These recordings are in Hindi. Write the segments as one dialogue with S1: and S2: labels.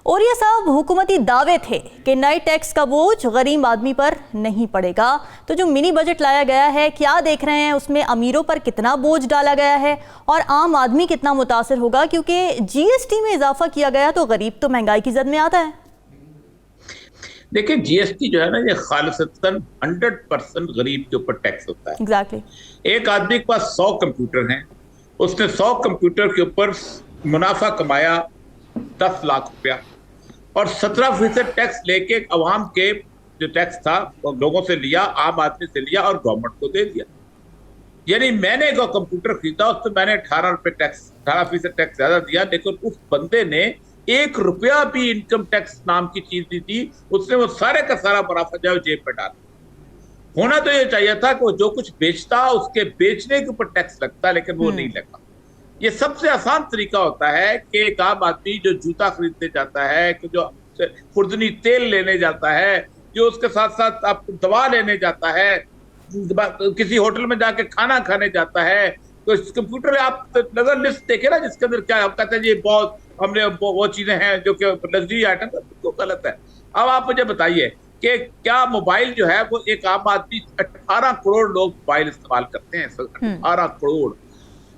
S1: और ये सब हुकूमती दावे थे कि नए टैक्स का बोझ गरीब आदमी पर नहीं पड़ेगा। तो जो मिनी बजट लाया गया है, क्या देख रहे हैं उसमें अमीरों पर कितना बोझ डाला गया है और आम आदमी कितना मुतासर होगा? क्योंकि जीएसटी में इजाफा किया गया तो गरीब तो महंगाई की जद में आता है।
S2: देखिए, जीएसटी जो है ना, ये खालिसतन 100% गरीब के ऊपर टैक्स होता है।
S1: एग्जैक्टली।
S2: एक आदमी के पास 100 कंप्यूटर हैं, उसने 100 कंप्यूटर के ऊपर मुनाफा कमाया 10 लाख रुपया और 17% टैक्स लेके अवाम के जो टैक्स था वो लोगों से लिया, आम आदमी से लिया और गवर्नमेंट को दे दिया। यानी मैंने जो कंप्यूटर खरीदा उस पर मैंने 18% टैक्स ज्यादा दिया, लेकिन उस बंदे ने 1 रुपया भी इनकम टैक्स नाम की चीज नहीं थी। उसने वो सारे का सारा मुनाफा जो है जेब में डाला। होना तो ये चाहिए था कि वो जो कुछ बेचता उसके बेचने के ऊपर टैक्स लगता, लेकिन वो नहीं लगा। ये सबसे आसान तरीका होता है कि एक आम आदमी जो जूता खरीदने जाता है, कि जो खुर्दनी तेल लेने जाता है, जो उसके साथ साथ आप दवा लेने जाता है, किसी होटल में जाके खाना खाने जाता है, तो इस कंप्यूटर में आप नजर लिस्ट देखे ना जिसके अंदर क्या आप कहते हैं ये बहुत हमने वो चीजें हैं जो कि लग्जरी आइटम है, तो गलत है। अब आप मुझे बताइए कि क्या मोबाइल जो है वो एक आम आदमी 18 करोड़ लोग मोबाइल इस्तेमाल करते हैं, 18 करोड़,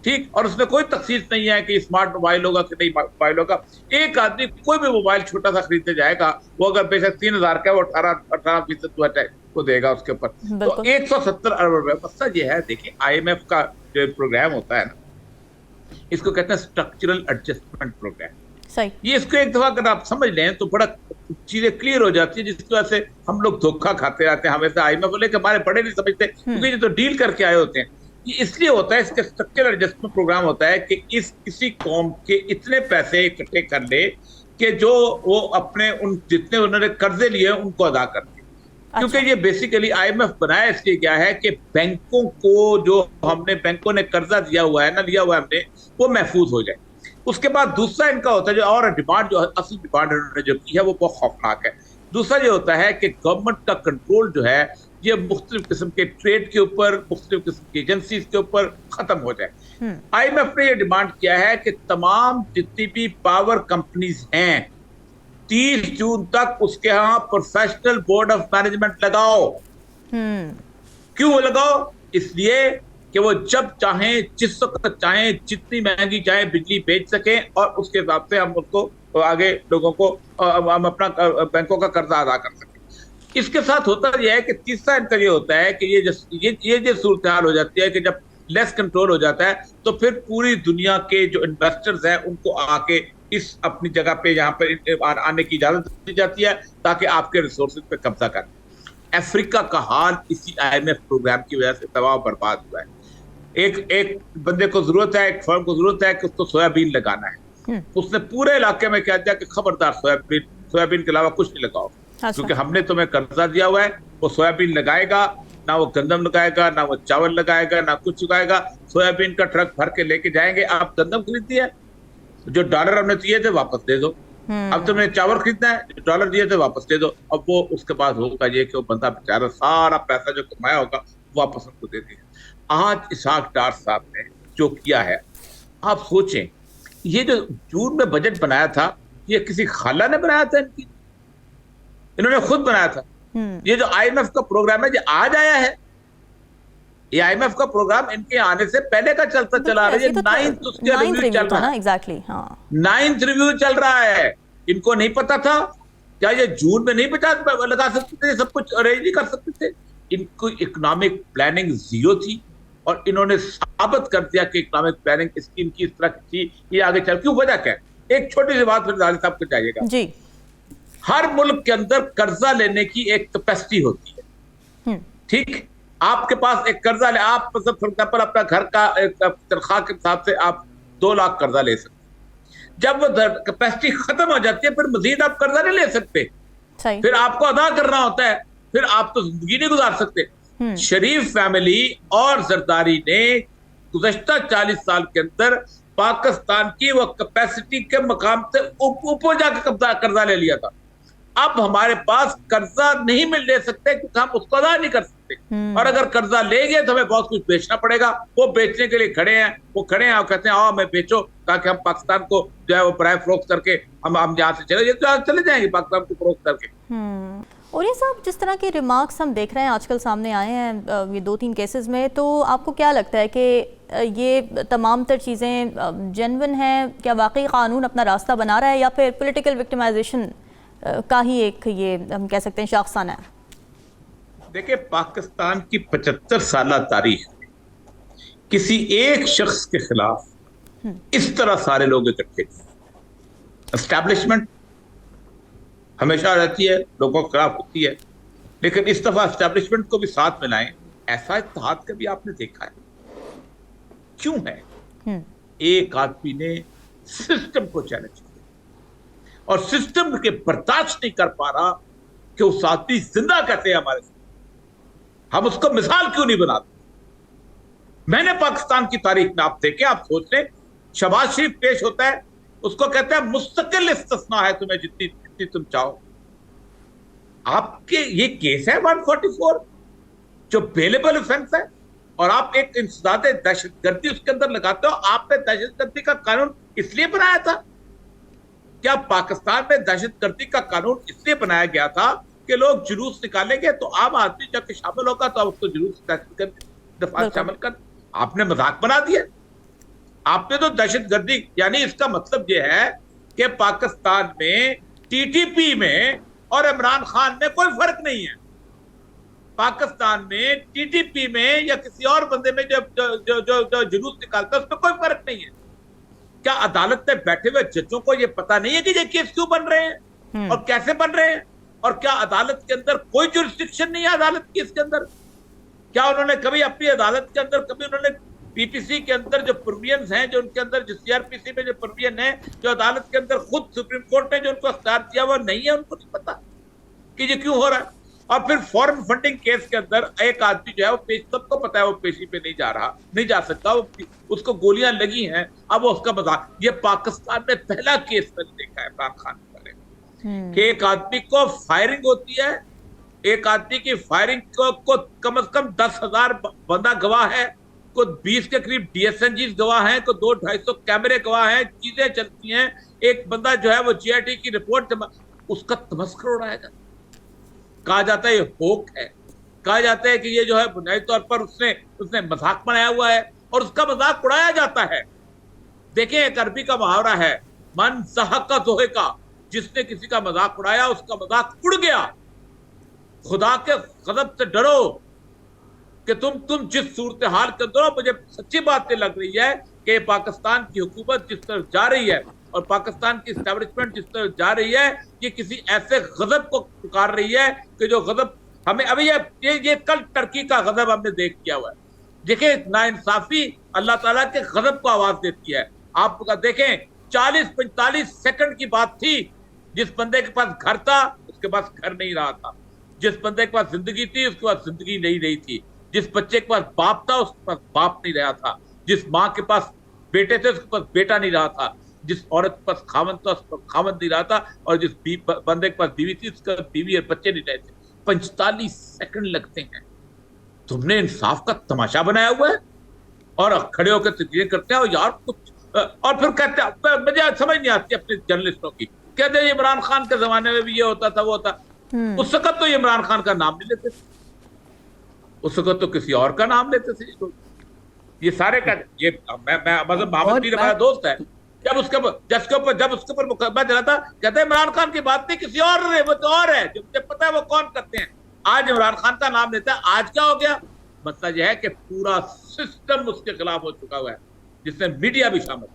S2: ठीक, और उसमें कोई तखसीस नहीं है कि स्मार्ट मोबाइल होगा कि नहीं मोबाइल होगा। एक आदमी कोई भी मोबाइल छोटा सा खरीदने जाएगा, वो अगर बेशक 3000 का, वो 18% को देगा उसके ऊपर, तो 170 अरब रुपए। मसला ये है, देखिए IMF का जो प्रोग्राम होता है ना, इसको कहते हैं स्ट्रक्चरल एडजस्टमेंट प्रोग्राम। सही, ये इसको एक दफा अगर आप समझ लें तो बड़ा चीजें क्लियर हो जाती है, जिसकी वजह से हम लोग धोखा खाते रहते हैं हमेशा। IMF को लेकर हमारे बड़े नहीं समझते, क्योंकि ये तो डील करके आए होते हैं। ये इसलिए होता है, इसका स्ट्रक्चरल एडजस्टमेंट प्रोग्राम होता है कि किसी कौम के इतने पैसे इकट्ठे कर ले कि जो वो अपने उन जितने उन्होंने कर्जे लिए उनको अदा कर दे। क्योंकि ये बेसिकली IMF बनाया इसलिए गया है कि बैंकों को जो हमने बैंकों ने कर्जा दिया हुआ है ना, लिया हुआ है हमने, वो महफूज हो जाए। उसके बाद दूसरा इनका होता है जो और डिमांड, जो असल डिमांड इन्होंने जो की है वो बहुत खौफनाक है। दूसरा ये होता है कि गवर्नमेंट का कंट्रोल जो है ये मुख्तलिफ किस्म के ट्रेड के ऊपर, मुख्तलिफ किस्म की एजेंसीज के ऊपर खत्म हो जाए। IMF ने ये डिमांड किया है कि तमाम जितनी भी पावर कंपनीज हैं 30 जून तक उसके यहाँ प्रोफेशनल बोर्ड ऑफ मैनेजमेंट लगाओ। क्यों लगाओ? इसलिए कि वो जब चाहें, जिस वक्त चाहें, जितनी महंगी चाहे बिजली बेच सकें और उसके हिसाब से हम उसको आगे लोगों को हम अपना बैंकों का कर्जा अदा कर सकें। इसके साथ होता यह है कि तीसरा इनका ये होता है कि ये जो सूरत हाल हो जाती है कि जब लेस कंट्रोल हो जाता है तो फिर पूरी दुनिया के जो इन्वेस्टर्स हैं उनको आके इस अपनी जगह पे यहाँ पर आने की इजाजत दी जाती है ताकि आपके रिसोर्सेज पे कब्जा करें। अफ्रीका का हाल इसी IMF प्रोग्राम की वजह से तबाह बर्बाद हुआ है। एक बंदे को जरूरत है, एक फर्म को जरूरत है कि उसको सोयाबीन लगाना है, उसने पूरे इलाके में कह दिया कि खबरदार सोयाबीन के अलावा कुछ नहीं लगाओ, क्योंकि हमने तुम्हें कर्जा दिया हुआ है। वो सोयाबीन लगाएगा ना, वो गंदम लगाएगा ना, वो चावल लगाएगा ना, कुछ उगाएगा। सोयाबीन का ट्रक भर के लेके जाएंगे। आप गंदम खरीदती है, जो डॉलर हमने दिए थे वापस दे दो। अब तुमने चावल खरीदना है, जो डॉलर दिए थे वापस दे दो। अब वो उसके बाद होगा ये कि वो बंदा बेचारा सारा पैसा जो कमाया होगा वापस उनको दे दिया। आज इसहाक डार साहब ने जो किया है, आप सोचें, ये जो जून में बजट बनाया था ये किसी खाला ने बनाया था, इन्होंने खुद बनाया था। ये जो IMF का प्रोग्राम है ये आज आया है, ये IMF का प्रोग्राम इनके आने से पहले का चलता चला रहा है। 9th उसके रिव्यू चल रहा है।
S1: एग्जैक्टली, हाँ,
S2: 9th रिव्यू चल रहा है। इनको नहीं पता था क्या ये जून में नहीं लगा सकते थे, सब कुछ अरेंज नहीं कर सकते थे? इनको इकोनॉमिक प्लानिंग जीरो थी और इन्होंने साबित कर दिया कि इकोनॉमिक प्लानिंग इनकी इस तरह की थी। ये आगे चल क्यों, वजह क्या है? एक छोटी सी बात फिर साहब को चाहिएगा जी। हर मुल्क के अंदर कर्जा लेने की एक कैपेसिटी होती है, ठीक? आपके पास एक कर्जा ले, आप मतलब फॉर एग्जाम्पल अपना घर का तनख्वाह के हिसाब से आप 2 लाख कर्जा ले सकते। जब वो कैपेसिटी खत्म हो जाती है फिर मजीद आप कर्जा नहीं ले सकते, फिर आपको अदा करना होता है, फिर आप तो जिंदगी नहीं गुजार सकते। शरीफ फैमिली और जरदारी ने गुज़श्ता 40 साल के अंदर पाकिस्तान की वो कैपेसिटी के मकाम से ऊपर जाकर कर्जा ले लिया था। अब हमारे पास कर्जा नहीं ले सकते क्योंकि हम उसको अदा नहीं कर सकते, और अगर कर्जा लेंगे तो हमें बहुत कुछ बेचना पड़ेगा। वो बेचने के लिए खड़े हैं, वो खड़े हैं और कहते हैं आओ हमें बेचो ताकि हम पाकिस्तान को जो है वो पराए फरोख्त करके हम यहाँ से चले जाएंगे पाकिस्तान को फरोख्त करके।
S1: और ये सब जिस तरह के रिमार्क्स हम देख रहे हैं आजकल सामने आए हैं ये 2-3 केसेस में, तो आपको क्या लगता है कि ये तमाम तर चीज़ें जेन्युइन हैं? क्या वाकई कानून अपना रास्ता बना रहा है या फिर पॉलिटिकल विक्टिमाइजेशन का ही एक ये हम कह सकते हैं शाखसाना है?
S2: देखिए, पाकिस्तान की 75 साल तारीख में किसी एक शख्स के खिलाफ इस तरह सारे लोग इकट्ठे थे। एस्टैब्लिशमेंट हमेशा रहती है, लोगों के खिलाफ होती है, लेकिन इस दफा एस्टैब्लिशमेंट को भी साथ मिलाएं, ऐसा इत्तेहाद कभी आपने देखा है? क्यों है? एक आदमी ने सिस्टम को चैलेंज किया और सिस्टम के बर्दाश्त नहीं कर पा रहा कि उस आदमी जिंदा कहते हैं हमारे साथ, हम उसको मिसाल क्यों नहीं बनाते? मैंने पाकिस्तान की तारीख में, आप देखें, आप सोच लें, शहबाज शरीफ पेश होता है, उसको कहते हैं मुस्तकिल इस्तिस्ना है तुम्हें जितनी तुम चाहो। आपके ये केस है 144 जो बेलेबल ऑफेंस है, और आप एक इंसदाद दहशतगर्दी उसके अंदर लगाते हो। आपने दहशतगर्दी का कानून इसलिए बनाया था? क्या पाकिस्तान में दहशतगर्दी का कानून इसलिए बनाया गया था कि लोग जुलूस निकालेंगे तो आम आदमी जब शामिल होगा तो उसको जुलूस दफा शामिल कर? आपने मजाक बना दिया। आपने तो दहशतगर्दी, यानी इसका मतलब यह है कि पाकिस्तान में टीटीपी में और इमरान खान में कोई फर्क नहीं है। पाकिस्तान में टीटीपी में या किसी और बंदे में जो जुलूस निकालता है उसमें कोई फर्क नहीं है। क्या अदालत में बैठे हुए जजों को यह पता नहीं है कि ये केस क्यों बन रहे हैं और कैसे बन रहे हैं? और क्या अदालत के अंदर कोई जुरिस्डिक्शन नहीं है अदालत की इसके अंदर? क्या उन्होंने कभी अपनी अदालत के अंदर कभी उन्होंने पीपीसी के अंदर जो प्रोविजंस हैं, जो उनके अंदर जो सीआरपीसी में जो प्रोविजन है, जो अदालत के अंदर खुद सुप्रीम कोर्ट ने जो उनको अख्तियार दिया वो नहीं है, उनको नहीं पता कि ये क्यों हो रहा है। और फिर फॉरेन फंडिंग केस के अंदर एक आदमी जो है वो पेश, सबको पता है वो पेशी पे नहीं जा सकता, वो उसको गोलियां लगी हैं, अब वो उसका मजाक। ये पाकिस्तान में पहला केस मैंने देखा है इमरान खान कि एक आदमी को फायरिंग होती है, एक आदमी की फायरिंग को कम से कम 10,000 बंदा गवाह है, को 20 के करीब डीएसएनजी गवाह हैं, को 200-250 कैमरे गवाह हैं, चीजें चलती हैं। एक बंदा जो है वो जीआईटी की रिपोर्ट उसका तमस्कर उड़ाया जाता है, कहा जाता है ये होक है, कहा जाता है कि ये जो है बुनियादी तौर पर उसने मजाक बनाया हुआ है और उसका मजाक उड़ाया जाता है। देखें, एक अरबी का मुहावरा है, मन ज़हका ज़ोहेका, जिसने किसी का मजाक उड़ाया उसका मजाक उड़ गया। खुदा के गज़ब से डरो कि तुम जिस सूरत हाल के अंदर हो, मुझे सच्ची बात ये लग रही है कि पाकिस्तान की हुकूमत जिस तरफ जा रही है और पाकिस्तान की एस्टैब्लिशमेंट जिस तरफ जा रही है, ये किसी ऐसे गजब को पुकार रही है कि जो गजब हमें अभी ये कल टर्की का गजब हमने देख किया हुआ है। देखिए, नाइंसाफी अल्लाह ताला के गजब को आवाज देती है। आप देखें, 40-45 सेकंड की बात थी, जिस बंदे के पास घर था उसके पास घर नहीं रहा था, जिस बंदे के पास जिंदगी थी उसके पास जिंदगी नहीं रही थी, जिस बच्चे के पास बाप था उसके पास बाप नहीं रहा था, जिस माँ के पास बेटे थे उसके पास बेटा नहीं रहा था, जिस औरत के पास खामन था उसके पास खामन नहीं रहा था, और जिस बंदे के पास बीवी थी उसके पास बीवी और बच्चे नहीं रहे थे। 45 सेकंड लगते हैं। तुमने इंसाफ का तमाशा बनाया हुआ है और खड़े होकर तकरीर करते हैं यार कुछ, और फिर कहते हैं, मुझे समझ नहीं आती अपने जर्नलिस्टों की, कहते हैं इमरान खान के जमाने में भी ये होता था वो होता। उस वक्त तो इमरान खान का नाम नहीं लेते थे, उस वक्त तो किसी और का नाम लेते थे। ये सारे का ये मैं मतलब मोहम्मद पीर हमारा दोस्त है, जब उसके ऊपर मुकदमा चला था, कहते हैं इमरान खान की बात नहीं किसी और है, वो तो और है, जो मुझे पता है वो कौन करते हैं। आज इमरान खान का नाम लेता है। आज क्या हो गया? मतलब यह है कि पूरा सिस्टम उसके खिलाफ हो चुका हुआ है, जिसमें मीडिया भी शामिल।